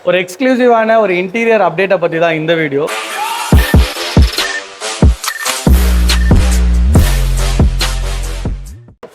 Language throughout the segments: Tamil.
ஒரு எக்ஸ்க்ளூசிவான ஒரு இன்டீரியர் அப்டேட்டை பற்றி தான் இந்த வீடியோ.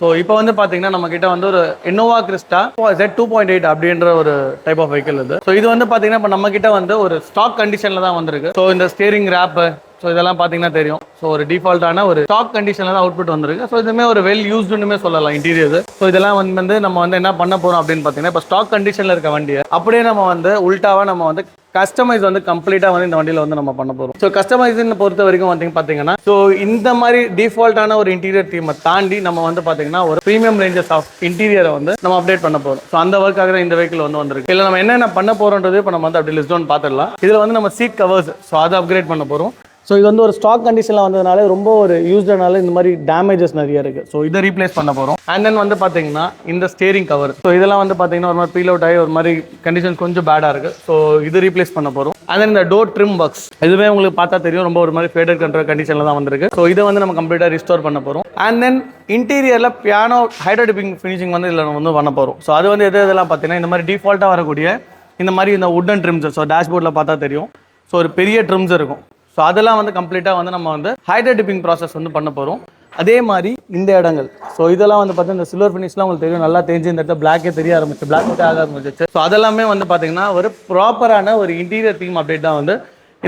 ஸோ இப்போ வந்து பார்த்தீங்கன்னா நம்ம கிட்ட வந்து ஒரு இன்னோவா கிறிஸ்டா Z2.8 அப்படின்ற ஒரு டைப் ஆஃப் வெஹிக்கிள் இது. ஸோ இது வந்து பார்த்தீங்கன்னா இப்போ நம்ம கிட்ட வந்து ஒரு ஸ்டாக் கண்டிஷனில் தான் வந்திருக்கு. ஸோ இந்த ஸ்டேரிங் ரேப்பு ஸோ இதெல்லாம் பார்த்தீங்கன்னா தெரியும். ஸோ ஒரு டிஃபால்ட்டான ஒரு ஸ்டாக் கண்டிஷனில் தான் அவுட்புட் வந்திருக்கு. ஸோ இதுவுமே ஒரு வெல் யூஸ்டுன்னு சொல்லலாம் இன்டீரியர். ஸோ இதெல்லாம் வந்து நம்ம வந்து என்ன பண்ண போகிறோம் அப்படின்னு பார்த்தீங்கன்னா இப்போ ஸ்டாக் கண்டிஷனில் இருக்க வண்டியை அப்படியே நம்ம வந்து உல்டாவாக நம்ம வந்து கஸ்டமைஸ் வந்து கம்ப்ளீட்டாக வந்து இந்த வண்டியில் வந்து நம்ம பண்ண போகிறோம். ஸோ கஸ்டமைஸ்ன்னு பொறுத்த வரைக்கும் வந்து பார்த்தீங்கன்னா ஸோ இந்த மாதிரி டிஃபால்ட்டான ஒரு இன்டீரியர் தீமை தாண்டி நம்ம வந்து பார்த்தீங்கன்னா ஒரு ப்ரீமியம் ரேஞ்சஸ் ஆஃப் இன்டீரியரை வந்து நம்ம அப்டேட் பண்ண போகிறோம். ஸோ அந்த ஒர்க்காக தான் இந்த வெஹிக்கிள் வந்து வந்திருக்கு. இல்லை நம்ம என்னென்ன பண்ண போகிறோன்றது இப்போ நம்ம வந்து அப்படி லிஸ்ட் டவுன் பார்த்துடலாம். இதில் வந்து நம்ம சீட் கவர்ஸ் ஸோ அதை அப்கிரேட் பண்ண போகிறோம். ஸோ இது வந்து ஒரு ஸ்டாக் கண்டிஷனில் வந்ததுனால ரொம்ப ஒரு யூஸ்டனால இந்த மாதிரி டேமேஜஸ் நிறைய இருக்குது. ஸோ இதை ரீப்ளேஸ் பண்ண போகிறோம். அண்ட் தென் வந்து பார்த்தீங்கன்னா இந்த ஸ்டேரிங் கவர் ஸோ இதெல்லாம் வந்து பார்த்தீங்கன்னா ஒரு மாதிரி பீல் அவுட் ஆகி ஒரு மாதிரி கண்டிஷன் கொஞ்சம் பேடாக இருக்குது. ஸோ இது ரீப்ளேஸ் பண்ண போகிறோம். அண்ட் தென் இந்த டோர் ட்ரிம் பாக்ஸ் இதுவே உங்களுக்கு பார்த்தா தெரியும் ரொம்ப ஒரு மாதிரி ஃபேடட் கண்டிஷனில் தான் வந்திருக்கு. ஸோ இதை வந்து நம்ம கம்ப்ளீட்டாக ரிஸ்டோர் பண்ண போகிறோம். அண்ட் தென் இன்டீரியரில் பியானோ ஹைட்ரோடிப்பிங் ஃபினிஷிங் வந்து இதில் நம்ம வந்து பண்ண போகிறோம். ஸோ அது வந்து இதெல்லாம் பார்த்தீங்கன்னா இந்த மாதிரி டிஃபால்ட்டாக வரக்கூடிய இந்த மாதிரி இந்த உட்டன் ட்ரிம்ஸ் ஸோ டேஷ்போர்டில் பார்த்தா தெரியும். ஸோ ஒரு பெரிய ட்ரிம்ஸ் இருக்கும். ஸோ அதெல்லாம் வந்து கம்ப்ளீட்டாக வந்து நம்ம வந்து ஹைட்ரோ டிப்பிங் ப்ராசஸ் வந்து பண்ண போகிறோம். அதே மாதிரி இந்த இடங்கள் ஸோ இதெல்லாம் வந்து பார்த்தீங்கன்னா இந்த சில்வர் ஃபினிஷ்லாம் உங்களுக்கு தெரியும் நல்லா தெரிஞ்சு இந்த இடத்துல பிளாக்கே தெரிய ஆரம்பிச்சு பிளாக் ஆக ஆரம்பிச்சிச்சு. ஸோ அதெல்லாமே வந்து பார்த்தீங்கன்னா ஒரு ப்ராப்பரான ஒரு இன்டீரியர் தீம் அப்டேட் தான் வந்து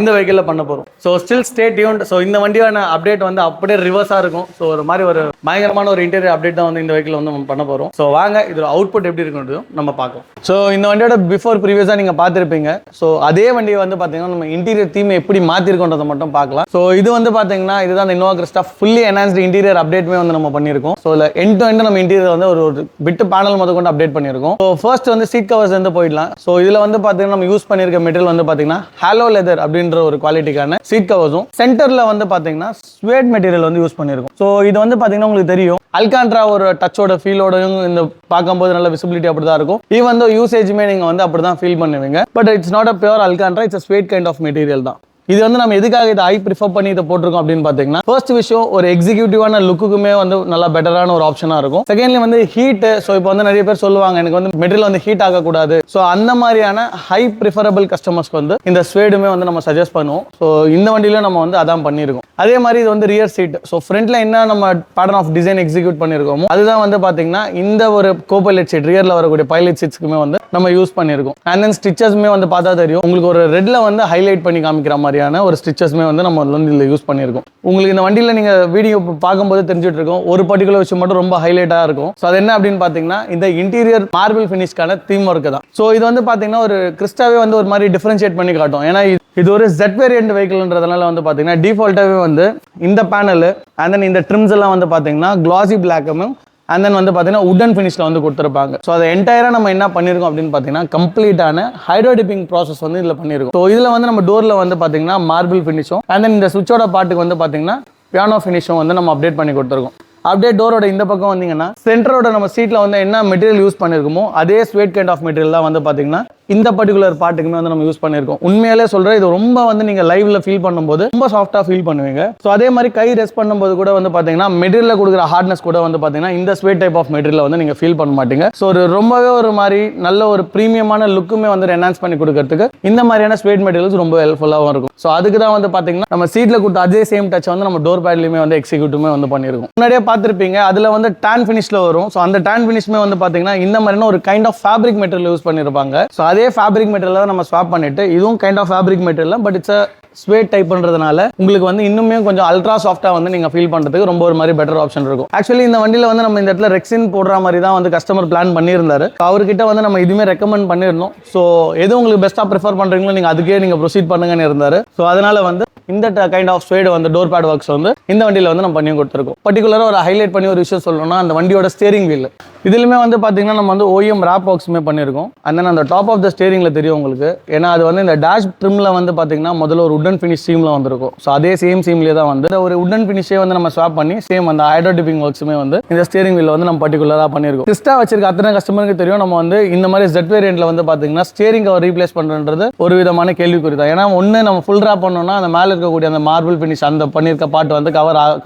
இந்த வெஹிக்கிளில் பண்ண போகிறோம். So still stay tuned. So இந்த வண்டியான அப்டேட் வந்து அப்படியே ரிவர்ஸாக இருக்கும். ஸோ ஒரு மாதிரி ஒரு பயங்கரமான ஒரு இன்டீரியர் அப்டேட் தான் வந்து இந்த வெஹிக்கிள் வந்து நம்ம பண்ண போகிறோம். ஸோ வாங்க இதோட அவுட்புட் எப்படி இருக்குன்றதும் நம்ம பார்க்கலாம். ஸோ இந்த வண்டியோட பிஃபோர் ப்ரீவியஸாக நீங்கள் பார்த்துருப்பீங்க. ஸோ அதே வண்டியை வந்து பார்த்தீங்கன்னா நம்ம இன்டீரியர் தீமை எப்படி மாற்றிருக்கோன்றதை மட்டும் பார்க்கலாம். ஸோ இது வந்து பார்த்தீங்கன்னா இதுதான் இந்த Innova Crysta fully enhanced interior அப்டேட்டுமே வந்து நம்ம பண்ணியிருக்கோம். ஸோ இல்லை எண்ட் டு எண்ட் நம்ம இன்டீரியர் வந்து ஒரு பிட்டு பேனல் முதல் கொண்டு அப்டேட் பண்ணியிருக்கோம். ஸோ ஃபர்ஸ்ட் வந்து சீட் கவர்ஸ் வந்து போயிடலாம். ஸோ இதில் வந்து பார்த்தீங்கன்னா நம்ம யூஸ் பண்ணியிருக்க மெட்டீரியல் வந்து பார்த்தீங்கன்னா ஹாலோ லெதர் அப்படின்ற ஒரு குவாலிட்டிக்கான சீட் கவர்ஸும் சென்டர்ல வந்து பாத்தீங்கன்னா ஸ்வேட் மெட்டீரியல் வந்து யூஸ் பண்ணிருக்கோம். ஸோ இது வந்து பாத்தீங்கன்னா உங்களுக்கு தெரியும் அல்கான்ட்ரா ஒரு டச்சோட ஃபீலோடையும் இந்த பார்க்கும்போது நல்ல விசிபிலிட்டி அப்படிதான் இருக்கும். இது வந்து யூசேஜுமே நீங்க வந்து அப்படிதான் ஃபீல் பண்ணுவீங்க. But it's not a pure Alcantara, it's suede kind of material தான். இது வந்து நம்ம எதுக்காக இதை ப்ரிஃபர் பண்ணி இதை போட்டிருக்கோம் அப்படின்னு பார்த்தீங்கன்னா ஃபர்ஸ்ட் விஷயம் ஒரு எக்ஸிக்யூட்டிவான லுக்குமே வந்து நல்லா பெட்டரான ஒரு ஆப்ஷனாக இருக்கும். செகண்ட்லி வந்து ஹீட். ஸோ இப்போ வந்து நிறைய பேர் சொல்லுவாங்க எனக்கு வந்து மெட்டீரியல் வந்து ஹீட் ஆகக்கூடாது. ஸோ அந்த மாதிரியான ஹை ப்ரிஃபரபிள் கஸ்டமர்ஸ்க்கு வந்து இந்த ஸ்வேடுமே வந்து நம்ம சஜஸ்ட் பண்ணுவோம். ஸோ இந்த வண்டியில நம்ம வந்து அதான் பண்ணியிருக்கோம். அதே மாதிரி இது வந்து ரியர் சீட். ஸோ ஃப்ரண்ட்ல என்ன நம்ம பேட்டர்ன் ஆஃப் டிசைன் எக்ஸிக்யூட் பண்ணியிருக்கோமோ அதுதான் வந்து பார்த்தீங்கன்னா இந்த ஒரு கோபைலட் சீட் ரியர்ல வரக்கூடிய பைலட் சீட்ஸ்க்குமே வந்து நம்ம யூஸ் பண்ணியிருக்கோம். அண்ட் தென் ஸ்டிச்சஸ்மே வந்து பார்த்தா தெரியும் உங்களுக்கு ஒரு ரெட்ல வந்து ஹைலைட் பண்ணி காமிக்கிற மாதிரியான ஒரு ஸ்டிச்சஸ்மே வந்து நம்ம வந்து இதில் யூஸ் பண்ணியிருக்கோம். உங்களுக்கு இந்த வண்டியில் நீங்கள் வீடியோ பார்க்கும்போது தெரிஞ்சுட்டு இருக்கோம் ஒரு பர்டிகுலர் விஷயம் மட்டும் ரொம்ப ஹைலைட்டாக இருக்கும். ஸோ அது என்ன அப்படின்னு பார்த்தீங்கன்னா இந்த இன்டீரியர் மார்பிள் ஃபினிஷ்க்கான தீம் ஒர்க்கு தான். ஸோ இது வந்து பார்த்தீங்கன்னா ஒரு கிறிஸ்டாவே வந்து ஒரு மாதிரி டிஃபரன்ஷியேட் பண்ணி காட்டும். ஏன்னா இது ஒரு Z வேரியன்ட் வெஹிக்கிள்ன்றதுனால வந்து பார்த்தீங்கன்னா டிஃபால்ட்டாகவே வந்து இந்த பேனல் அண்ட் தென் இந்த ட்ரிம்ஸ் எல்லாம் வந்து பார்த்தீங்கன்னா கிளாசி பிளாக்கும் அண்ட் தென் வந்து பார்த்தீங்கன்னா உடன் ஃபினிஷில் வந்து கொடுத்துருப்பாங்க. ஸோ அதை என்டையராக நம்ம என்ன பண்ணியிருக்கோம் அப்படின்னு பார்த்தீங்கன்னா கம்ப்ளீட்டான ஹைட்ரோ டிப்பிங் ப்ராசஸ் வந்து இதில் பண்ணியிருக்கோம். ஸோ இதில் வந்து நம்ம டோரில் வந்து பார்த்தீங்கன்னா மார்பிள் ஃபினிஷும் அண்ட் தென் இந்த சுவிட்சோட பாட்டுக்கு வந்து பார்த்தீங்கன்னா பியானோ ஃபினிஷும் வந்து நம்ம அப்டேட் பண்ணி கொடுத்துருக்கோம். அப்படியே டோரோட இந்த பக்கம் வந்தீங்கன்னா சென்டரோட நம்ம சீட்டில் வந்து என்ன மெட்டீரியல் யூஸ் பண்ணியிருக்கோமோ அதே ஸ்வேட் கைண்ட் ஆஃப் மெட்டீரியல் தான் வந்து பார்த்தீங்கன்னா இந்த பர்டிகுலர் பார்ட்டுக்குமே வந்து நம்ம யூஸ் பண்ணியிருக்கோம். உண்மையிலே சொல்கிறேன் இது ரொம்ப வந்து நீங்கள் லைவ்ல ஃபீல் பண்ணும்போது ரொம்ப சாஃப்டாக ஃபீல் பண்ணுவீங்க. ஸோ அதே மாதிரி கை ரெஸ்ட் பண்ணும்போது கூட வந்து பார்த்தீங்கன்னா மெட்டீரியல் கொடுக்குற ஹார்ட்னஸ் கூட வந்து பார்த்தீங்கன்னா இந்த ஸ்வேட் டைப் ஆஃப் மெட்டீரியல் வந்து நீங்கள் ஃபீல் பண்ண மாட்டீங்க. ஸோ ஒரு ரொம்பவே ஒரு மாதிரி நல்ல ஒரு ப்ரீமியமான லுக்குமே வந்து என்ஹான்ஸ் பண்ணி கொடுக்கறதுக்கு இந்த மாதிரியான ஸ்வேட் மெட்டீரியல்ஸ் ரொம்ப ஹெல்ப்ஃபுல்லாகவும் இருக்கும். ஸோ அதுக்கு தான் வந்து பார்த்தீங்கன்னா நம்ம சீட்டில் கொடுத்த அதே சேம் டச் வந்து நம்ம டோர் பேட்லையுமே வந்து எக்ஸிக்யூட்டிவ்மே வந்து பண்ணியிருக்கோம். முன்னாடியே பார்த்துருப்பீங்க அதில் வந்து டான் ஃபினிஷ்ல வரும். ஸோ அந்த டான் ஃபினிஷ்மே வந்து பார்த்தீங்கன்னா இந்த மாதிரியான ஒரு kind of fabric material use பண்ணியிருப்பாங்க. ஸோ அதே ஃபேப்ரிக் மெட்டீரியல் நம்ம ஸ்வாப் பண்ணிட்டு இதுவும் kind of fabric material but it's suede டைப்ன்றதுனால உங்களுக்கு வந்து இன்னுமே கொஞ்சம் அல்ட்ரா சாஃப்டா வந்து நீங்க ஃபீல் பண்றதுக்கு ரொம்ப ஒரு மாதிரி பெட்டர் ஆப்ஷன் இருக்கும். ஆக்சுவலி இந்த வண்டியில வந்து நம்ம இந்த இடத்துல ரெக்ஸின் போடுற மாதிரி தான் வந்து கஸ்டமர் பிளான் பண்ணியிருந்தாரு. அவர்கிட்ட வந்து நம்ம இதுவுமே ரெக்கமெண்ட் பண்ணியிருந்தோம். ஸோ எது உங்களுக்கு பெஸ்ட்டாக ப்ரிஃபர் பண்றீங்களோ நீங்க அதுக்கே நீங்க ப்ரொசீட் பண்ணுங்கன்னு இருந்தாரு. ஸோ அதனால வந்து இந்த கைண்ட் ஆஃப் ஸ்வேட் வந்து டோர் பேட் ஒர்க்ஸ் வந்து இந்த வண்டியில் வந்து நம்ம பண்ணி கொடுத்துருக்கோம். பர்டிகுலராக ஒரு ஹைலைட் பண்ணி ஒரு விஷயம் சொல்லணும்னா அந்த வண்டியோட ஸ்டேரிங் வீல் இதுலையுமே வந்து பார்த்தீங்கன்னா நம்ம வந்து OEM ரேப் ஒர்க்ஸுமே பண்ணியிருக்கோம். அண்ட் தென் அந்த டாப் ஆஃப் த ஸ்டேரிங்கில் தெரியும் உங்களுக்கு. ஏன்னா அது வந்து இந்த டேஷ் ட்ரிமில் வந்து பார்த்தீங்கன்னா முதல்ல ஒரு உட்டன் ஃபினிஷ் சீமில் வந்திருக்கும். ஸோ அதே சேம் சீம்லேயே தான் வந்து ஒரு உட்டன் ஃபினிஷே வந்து நம்ம ஸ்வாப் பண்ணி சேம் அந்த ஹைட்ரோ டிப்பிங் ஒர்க்ஸுமே வந்து இந்த ஸ்டேரிங் வீல் வந்து நம்ம பர்டிகுலராக பண்ணியிருக்கோம். கிறிஸ்டா வச்சிருக்க அத்தனை கஸ்டமருக்கு தெரியும், நம்ம வந்து இந்த மாதிரி ஜெட் வேரியண்ட்ல வந்து பார்த்தீங்கன்னா ஸ்டேரிங் கவர் ரீப்ளேஸ் பண்ணுறது ஒரு விதமான கேள்விக்குறி தான். ஏன்னா ஒன்று நம்ம ஃபுல் ட்ராப் பண்ணோம்னா அந்த மேலே இருக்கக்கூடிய அந்த மார்பிள் ஃபினிஷ் அந்த பண்ணியிருக்க பாட்டு வந்து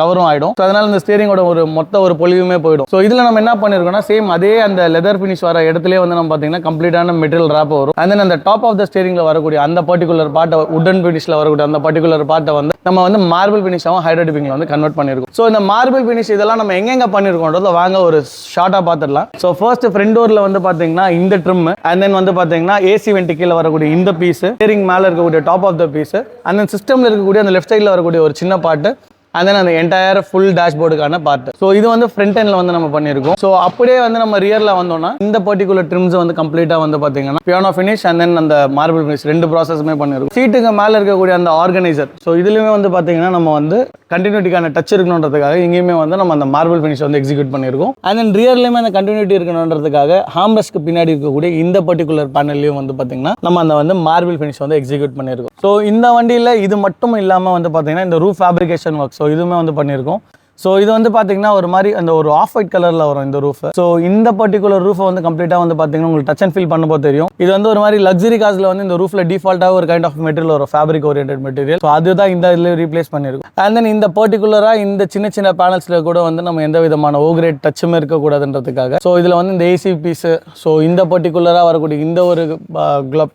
கவரும் ஆகிடும். ஸோ அதனால இந்த ஸ்டேரிங்கோட ஒரு மொத்த ஒரு பொலிவுமே போயிடும். ஸோ இதில் நம்ம என்ன பண்ணியிருக்கோம்னா சேம் அதே அந்த லெதர் ஃபினிஷ் வர இடத்துலேயே வந்து நம்ம பார்த்தீங்கன்னா கம்ப்ளீட்டான மெட்டீரியல் ராப் வரும். அண்ட் தென் அந்த டாப் ஆஃப் த ஸ்டேரிங்கில் வரக்கூடிய அந்த பர்டிகுலர் பார்ட்டை உட்டன் ஃபினிஷில் வரக்கூடிய அந்த பர்டிகுலர் பார்ட்டை வந்து நம்ம வந்து மார்பிள் ஃபினிஷாகவும் ஹைட்ரோ டிப்பிங்கில் வந்து கன்வெர்ட் பண்ணியிருக்கோம். ஸோ இந்த மார்பிள் ஃபினிஷ் இதெல்லாம் நம்ம எங்கெங்க பண்ணியிருக்கோன்றத வாங்க ஒரு ஷார்ட்டாக பார்த்துடலாம். ஸோ ஃபர்ஸ்ட் ஃப்ரண்ட் டோரில் வந்து பார்த்தீங்கன்னா இந்த ட்ரிம், அண்ட் தென் வந்து பார்த்தீங்கன்னா ஏசி வென்ட் கீழே வரக்கூடிய இந்த பீஸ், ஸ்டேரிங் மேலே இருக்கக்கூடிய top of the piece, and then சிஸ்டமில் இருக்கக்கூடிய அந்த லெஃப்ட் சைடில் வரக்கூடிய ஒரு சின்ன பார்ட்டு, அண்ட் தென் அந்த என்டையர் ஃபுல் டேஷ்போர்டுக்கான பார்ட். ஸோ இது வந்து ஃப்ரண்ட் எண்ட்ல வந்து நம்ம பண்ணியிருக்கோம். ஸோ அப்படியே வந்து நம்ம ரியரில் வந்தோம்னா இந்த பர்டிகுலர் ட்ரிம்ஸ் வந்து கம்ப்ளீட்டாக வந்து பார்த்தீங்கன்னா பியானோ ஃபினிஷ் அண்ட் தென் அந்த மார்பிள் ஃபினிஷ் ரெண்டு ப்ராசஸுமே பண்ணியிருக்கோம். சீட்டுக்கு மேலே இருக்கக்கூடிய அந்த ஆர்கனைசர், ஸோ இதுலையுமே வந்து பார்த்தீங்கன்னா நம்ம வந்து கண்டினியூட்டிக்கான டச் இருக்கணுன்றதுக்காக இங்கேயுமே வந்து நம்ம அந்த மார்பிள் ஃபினிஷ் வந்து எக்ஸிக்யூட் பண்ணியிருக்கோம். அண்ட் தென் ரியர்லையுமே அந்த கண்டினியூட்டி இருக்கணுன்றதுக்காக ஹாம்ரெஸ்க்கு பின்னாடி இருக்கக்கூடிய இந்த பர்டிகுலர் பேனல்லையும் வந்து பார்த்தீங்கன்னா நம்ம அந்த வந்து மார்பிள் ஃபினிஷ் வந்து எக்ஸிக்யூட் பண்ணியிருக்கோம். ஸோ இந்த வண்டியில் இது மட்டும் இல்லாமல் வந்து பார்த்தீங்கன்னா இந்த ரூஃப் ஃபேப்ரிகேஷன் ஒர்க், ஸோ இதுவுமே வந்து பண்ணியிருக்கோம். ஸோ இது வந்து பார்த்தீங்கன்னா ஒரு மாதிரி அந்த ஒரு ஆஃப் ஒயிட் கலரில் வரும் இந்த ரூஃப். ஸோ இந்த பர்டிகுலர் ரூஃபை வந்து கம்ப்ளீட்டாக வந்து பார்த்தீங்கன்னா உங்களுக்கு டச் அண்ட் ஃபீல் பண்ணும்போது தெரியும். இது வந்து ஒரு மாதிரி லக்ஸரி காசில் வந்து இந்த ரூஃபில் டிஃபால்ட்டாக ஒரு கைண்ட் ஆஃப் மெட்டீரியல் வரும், ஃபேப்ரிக் ஓரியன்ட் மெட்டீரியல். ஸோ அதுதான் இந்த இதில் ரீப்ளேஸ் பண்ணியிருக்கும். அண்ட் தென் இந்த பர்டிகுலராக இந்த சின்ன சின்ன பேனல்ஸில் கூட வந்து நம்ம எந்த விதமான ஓ கிரேட் டச்சுமே இருக்கக்கூடாதுன்றதுக்காக ஸோ இதில் வந்து இந்த ஏசி பீஸு, ஸோ இந்த பர்டிகுலராக வரக்கூடிய இந்த ஒரு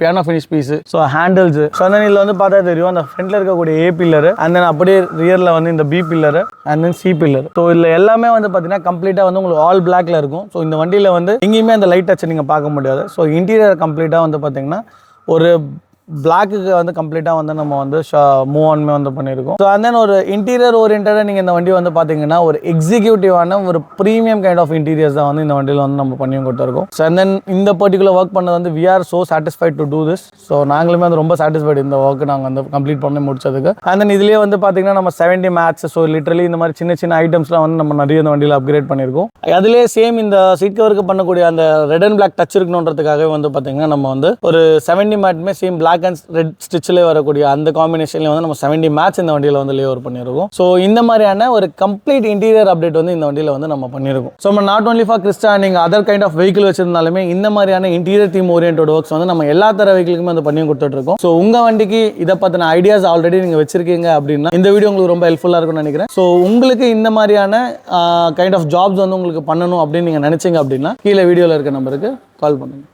piano finish piece, so handles, so அந்த இதில் வந்து பார்த்தா தெரியும் அந்த ஃப்ரண்ட்டில் இருக்கக்கூடிய ஏ பில்லர், அண்ட் தென் அப்படியே ரியரில் வந்து இந்த B pillar, and then C pillar. So இதில் எல்லாமே வந்து பார்த்தீங்கன்னா கம்ப்ளீட்டாக வந்து உங்களுக்கு ஆல் பிளாக்ல இருக்கும். ஸோ இந்த வண்டியில் வந்து எங்கேயுமே அந்த லைட் டச் நீங்கள் பார்க்க முடியாது. ஸோ இன்டீரியர் கம்ப்ளீட்டாக வந்து பார்த்தீங்கன்னா ஒரு பிளாக்குக்கு வந்து கம்ப்ளீட்டாக வந்து நம்ம வந்து மூவ் ஆன்மே வந்து பண்ணியிருக்கோம். ஸோ அண்ட் தென் ஒரு இன்டீரியர் ஓரியன்டாக நீங்கள் இந்த வண்டி வந்து பார்த்தீங்கன்னா ஒரு எக்ஸிக்யூட்டிவான ஒரு ப்ரீமியம் கைண்ட் ஆஃப் இன்டீரியர்ஸ் தான் வந்து இந்த வண்டியில் வந்து நம்ம பண்ணி கொடுத்துருக்கோம். ஸோ அண்ட் தென் இந்த பர்டிகுலர் ஒர்க் பண்ணது வந்து we are so satisfied to do this. So நாங்களுமே வந்து ரொம்ப சாட்டிஸ்ஃபைடு இந்த ஒர்க்கு நாங்கள் வந்து கம்ப்ளீட் பண்ணி முடிச்சதுக்கு. அண்ட் தென் இதுலேயே வந்து பார்த்தீங்கன்னா நம்ம 70 மேட்ச், ஸோ லிட்டரலி இந்த மாதிரி சின்ன சின்ன ஐட்டம்ஸ்லாம் வந்து நம்ம நிறைய இந்த வண்டியில் அப்கிரேட் பண்ணியிருக்கோம். அதுலேயே சேம் இந்த சீட் கவருக்கு பண்ணக்கூடிய அந்த ரெட் அண்ட் பிளாக் டச் இருக்கணுன்றதுக்காகவே வந்து பார்த்தீங்கன்னா நம்ம வந்து ஒரு 70 மேட்டுமே சேம் பிளாக் அண்ட் ரெட் ஸ்டிச்சில் வரக்கூடிய அந்த காம்பினேஷன்ல வந்து நம்ம 70 மேட்ச் இந்த வண்டியில் வந்து லே ஓவர் பண்ணியிருக்கோம். ஸோ இந்த மாதிரியான ஒரு கம்ப்ளீட் இன்டீரியர் அப்டேட் வந்து இந்த வண்டியில் வந்து நம்ம பண்ணியிருக்கோம். ஸோ நம்ம நாட் ஒன்லி ஃபார் கிறிஸ்டா, நீங்கள் அதர் கைண்ட் ஆஃப் வெஹிக்கிள் வச்சிருந்தாலுமே இந்த மாதிரியான இன்டீரியர் தீம் ஓரியன்ட் ஒர்க்ஸ் வந்து நம்ம எல்லா தர வெஹிக்கிளுக்குமே வந்து பண்ணி கொடுத்துட்டு இருக்கோம். ஸோ உங்கள் வண்டிக்கு இதை பற்றின ஐடியாஸ் ஆல்ரெடி நீங்கள் வச்சிருக்கீங்க அப்படின்னா இந்த வீடியோ உங்களுக்கு ரொம்ப ஹெல்ப்ஃபுல்லாக இருக்கும்னு நினைக்கிறேன். ஸோ உங்களுக்கு இந்த மாதிரியான கைண்ட் ஆஃப் ஜாப்ஸ் வந்து உங்களுக்கு பண்ணணும் அப்படின்னு நீங்கள் நினைச்சீங்க அப்படின்னா கீழே வீடியோவில் இருக்க நம்பருக்கு கால் பண்ணுங்கள்.